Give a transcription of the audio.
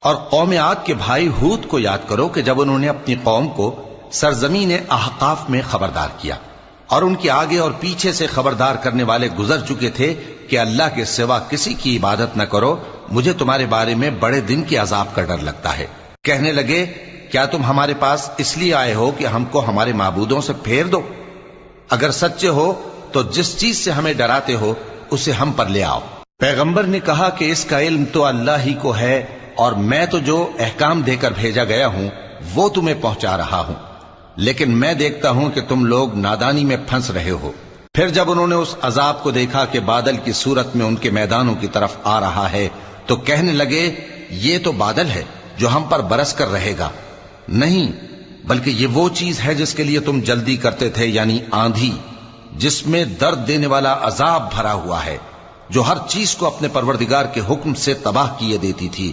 और कौम आद के भाई हूद को याद करो कि जब उन्होंने अपनी कौम को सरजमीन अहकाफ में खबरदार किया और उनके आगे और पीछे से खबरदार करने वाले गुजर चुके थे कि अल्लाह के सिवा किसी की इबादत न करो, मुझे तुम्हारे बारे में बड़े दिन के अजाब का डर लगता है। कहने लगे, क्या तुम हमारे पास इसलिए आए हो कि हमको हमारे माबूदों से फेर दो? अगर सच्चे हो तो जिस चीज से हमें डराते हो उसे हम पर ले आओ। पैगंबर ने कहा कि इसका इल्म तो अल्लाह ही को है और मैं तो जो अहकाम देकर भेजा गया हूं वो तुम्हें पहुंचा रहा हूं, लेकिन मैं देखता हूं कि तुम लोग नादानी में फंस रहे हो। फिर जब उन्होंने उस अजाब को देखा कि बादल की सूरत में उनके मैदानों की तरफ आ रहा है तो कहने लगे, ये तो बादल है जो हम पर बरस कर रहेगा। नहीं, बल्कि ये वो चीज है जिसके लिए तुम जल्दी करते थे, यानी आंधी, जिसमें दर्द देने वाला अजाब भरा हुआ है, जो हर चीज को अपने परवरदिगार के हुक्म से तबाह किए देती थी।